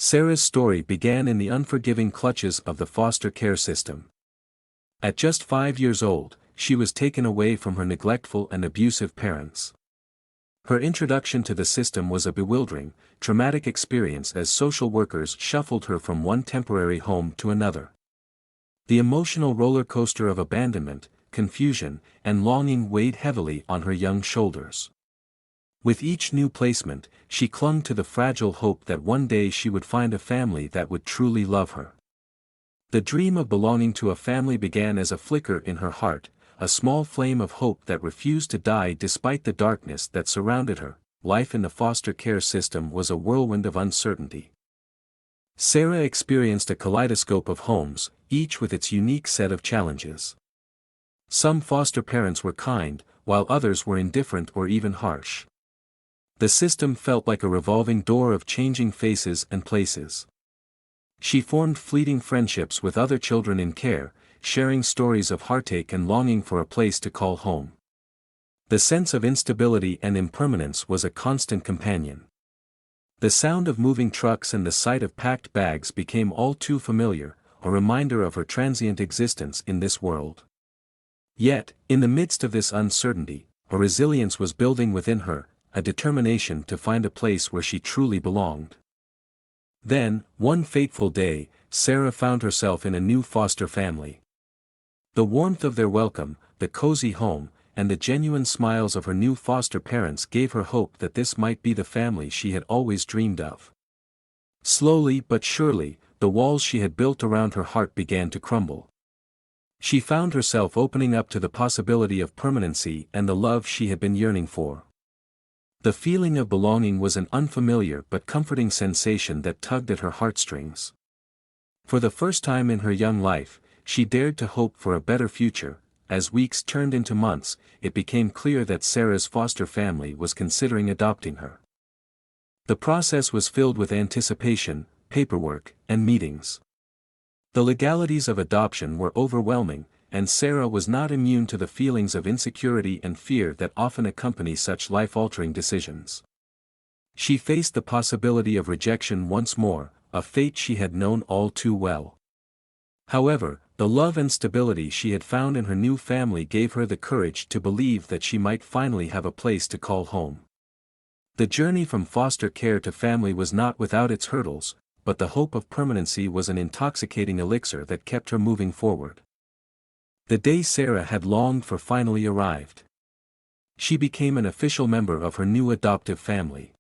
Sarah's story began in the unforgiving clutches of the foster care system. At just 5 years old, she was taken away from her neglectful and abusive parents. Her introduction to the system was a bewildering, traumatic experience as social workers shuffled her from one temporary home to another. The emotional roller coaster of abandonment, confusion, and longing weighed heavily on her young shoulders. With each new placement, she clung to the fragile hope that one day she would find a family that would truly love her. The dream of belonging to a family began as a flicker in her heart, a small flame of hope that refused to die despite the darkness that surrounded her. Life in the foster care system was a whirlwind of uncertainty. Sarah experienced a kaleidoscope of homes, each with its unique set of challenges. Some foster parents were kind, while others were indifferent or even harsh. The system felt like a revolving door of changing faces and places. She formed fleeting friendships with other children in care, sharing stories of heartache and longing for a place to call home. The sense of instability and impermanence was a constant companion. The sound of moving trucks and the sight of packed bags became all too familiar, a reminder of her transient existence in this world. Yet, in the midst of this uncertainty, a resilience was building within her, a determination to find a place where she truly belonged. Then, one fateful day, Sarah found herself in a new foster family. The warmth of their welcome, the cozy home, and the genuine smiles of her new foster parents gave her hope that this might be the family she had always dreamed of. Slowly but surely, the walls she had built around her heart began to crumble. She found herself opening up to the possibility of permanency and the love she had been yearning for. The feeling of belonging was an unfamiliar but comforting sensation that tugged at her heartstrings. For the first time in her young life, she dared to hope for a better future. As weeks turned into months, it became clear that Sarah's foster family was considering adopting her. The process was filled with anticipation, paperwork, and meetings. The legalities of adoption were overwhelming, and Sarah was not immune to the feelings of insecurity and fear that often accompany such life-altering decisions. She faced the possibility of rejection once more, a fate she had known all too well. However, the love and stability she had found in her new family gave her the courage to believe that she might finally have a place to call home. The journey from foster care to family was not without its hurdles, but the hope of permanency was an intoxicating elixir that kept her moving forward. The day Sarah had longed for finally arrived. She became an official member of her new adoptive family.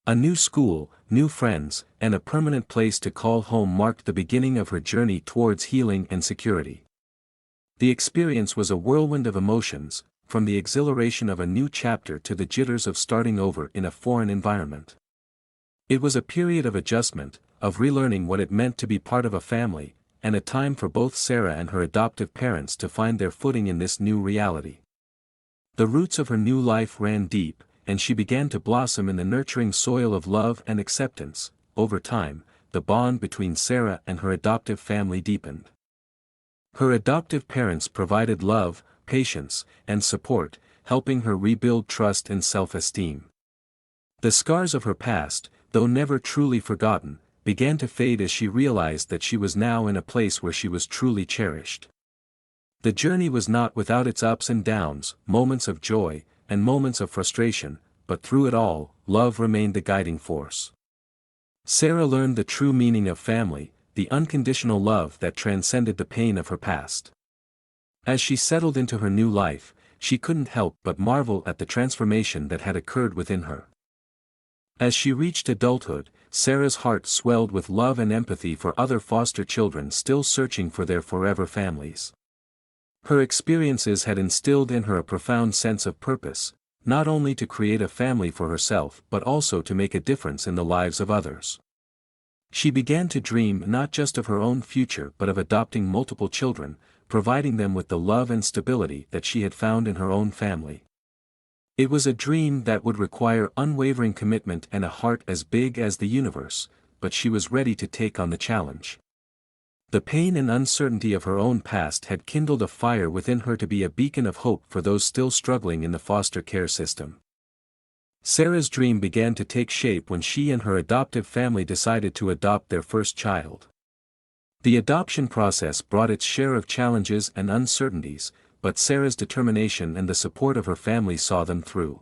A new school, new friends, and a permanent place to call home marked the beginning of her journey towards healing and security. The experience was a whirlwind of emotions, from the exhilaration of a new chapter to the jitters of starting over in a foreign environment. It was a period of adjustment, of relearning what it meant to be part of a family, and a time for both Sarah and her adoptive parents to find their footing in this new reality. The roots of her new life ran deep, and she began to blossom in the nurturing soil of love and acceptance. Over time, the bond between Sarah and her adoptive family deepened. Her adoptive parents provided love, patience, and support, helping her rebuild trust and self-esteem. The scars of her past, though never truly forgotten, began to fade as she realized that she was now in a place where she was truly cherished. The journey was not without its ups and downs, moments of joy, and moments of frustration, but through it all, love remained the guiding force. Sarah learned the true meaning of family, the unconditional love that transcended the pain of her past. As she settled into her new life, she couldn't help but marvel at the transformation that had occurred within her. As she reached adulthood, Sarah's heart swelled with love and empathy for other foster children still searching for their forever families. Her experiences had instilled in her a profound sense of purpose, not only to create a family for herself but also to make a difference in the lives of others. She began to dream not just of her own future but of adopting multiple children, providing them with the love and stability that she had found in her own family. It was a dream that would require unwavering commitment and a heart as big as the universe, but she was ready to take on the challenge. The pain and uncertainty of her own past had kindled a fire within her to be a beacon of hope for those still struggling in the foster care system. Sarah's dream began to take shape when she and her adoptive family decided to adopt their first child. The adoption process brought its share of challenges and uncertainties, but Sarah's determination and the support of her family saw them through.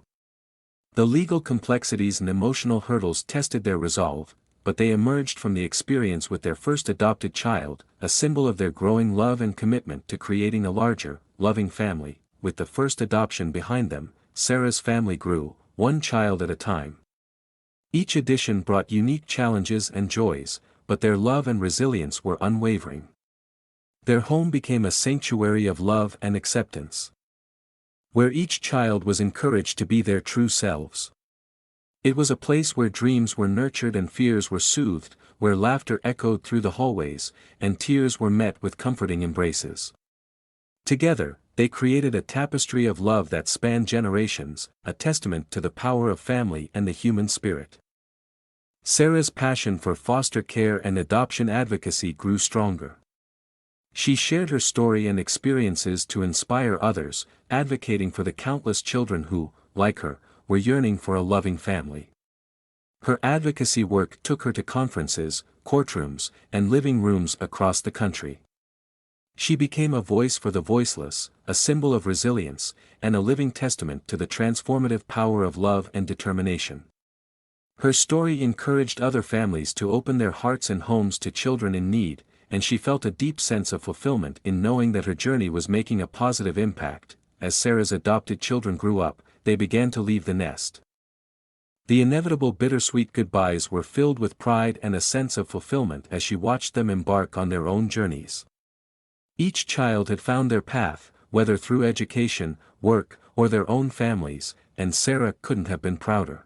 The legal complexities and emotional hurdles tested their resolve, but they emerged from the experience with their first adopted child, a symbol of their growing love and commitment to creating a larger, loving family. With the first adoption behind them, Sarah's family grew, one child at a time. Each addition brought unique challenges and joys, but their love and resilience were unwavering. Their home became a sanctuary of love and acceptance, where each child was encouraged to be their true selves. It was a place where dreams were nurtured and fears were soothed, where laughter echoed through the hallways, and tears were met with comforting embraces. Together, they created a tapestry of love that spanned generations, a testament to the power of family and the human spirit. Sarah's passion for foster care and adoption advocacy grew stronger. She shared her story and experiences to inspire others, advocating for the countless children who, like her, were yearning for a loving family. Her advocacy work took her to conferences, courtrooms, and living rooms across the country. She became a voice for the voiceless, a symbol of resilience, and a living testament to the transformative power of love and determination. Her story encouraged other families to open their hearts and homes to children in need, and she felt a deep sense of fulfillment in knowing that her journey was making a positive impact. As Sarah's adopted children grew up, they began to leave the nest. The inevitable bittersweet goodbyes were filled with pride and a sense of fulfillment as she watched them embark on their own journeys. Each child had found their path, whether through education, work, or their own families, and Sarah couldn't have been prouder.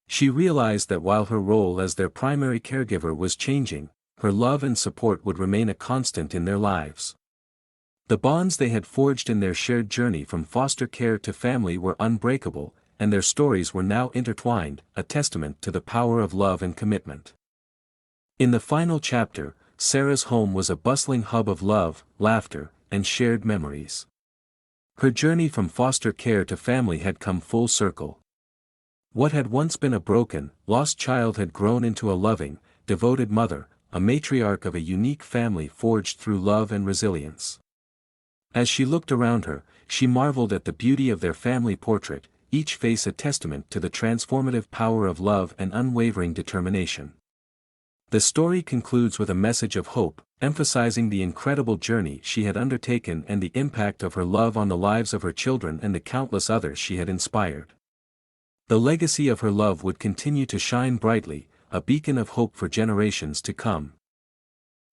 She realized that while her role as their primary caregiver was changing, her love and support would remain a constant in their lives. The bonds they had forged in their shared journey from foster care to family were unbreakable, and their stories were now intertwined, a testament to the power of love and commitment. In the final chapter, Sarah's home was a bustling hub of love, laughter, and shared memories. Her journey from foster care to family had come full circle. What had once been a broken, lost child had grown into a loving, devoted mother, a matriarch of a unique family forged through love and resilience. As she looked around her, she marveled at the beauty of their family portrait, each face a testament to the transformative power of love and unwavering determination. The story concludes with a message of hope, emphasizing the incredible journey she had undertaken and the impact of her love on the lives of her children and the countless others she had inspired. The legacy of her love would continue to shine brightly, a beacon of hope for generations to come.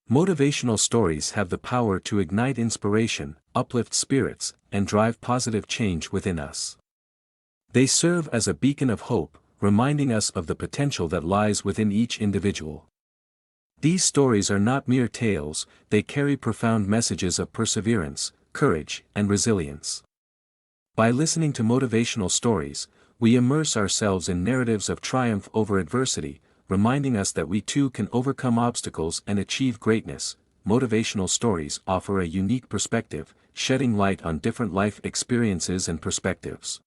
Motivational stories have the power to ignite inspiration, uplift spirits, and drive positive change within us. They serve as a beacon of hope, reminding us of the potential that lies within each individual. These stories are not mere tales, they carry profound messages of perseverance, courage, and resilience. By listening to motivational stories, we immerse ourselves in narratives of triumph over adversity, reminding us that we too can overcome obstacles and achieve greatness. Motivational stories offer a unique perspective, shedding light on different life experiences and perspectives.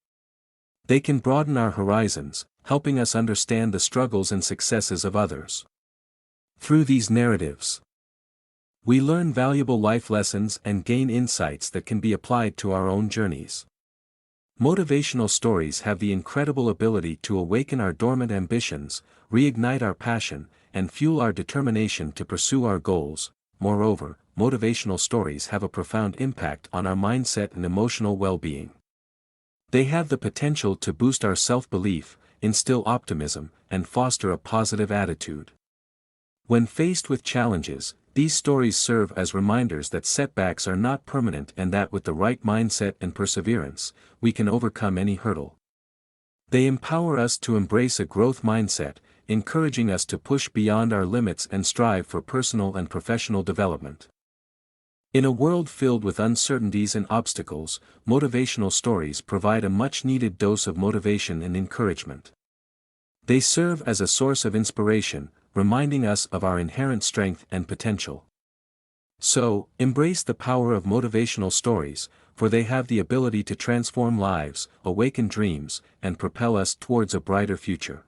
They can broaden our horizons, helping us understand the struggles and successes of others. Through these narratives, we learn valuable life lessons and gain insights that can be applied to our own journeys. Motivational stories have the incredible ability to awaken our dormant ambitions, reignite our passion, and fuel our determination to pursue our goals. Moreover, motivational stories have a profound impact on our mindset and emotional well-being. They have the potential to boost our self-belief, instill optimism, and foster a positive attitude. When faced with challenges, these stories serve as reminders that setbacks are not permanent and that with the right mindset and perseverance, we can overcome any hurdle. They empower us to embrace a growth mindset, encouraging us to push beyond our limits and strive for personal and professional development. In a world filled with uncertainties and obstacles, motivational stories provide a much-needed dose of motivation and encouragement. They serve as a source of inspiration, reminding us of our inherent strength and potential. So, embrace the power of motivational stories, for they have the ability to transform lives, awaken dreams, and propel us towards a brighter future.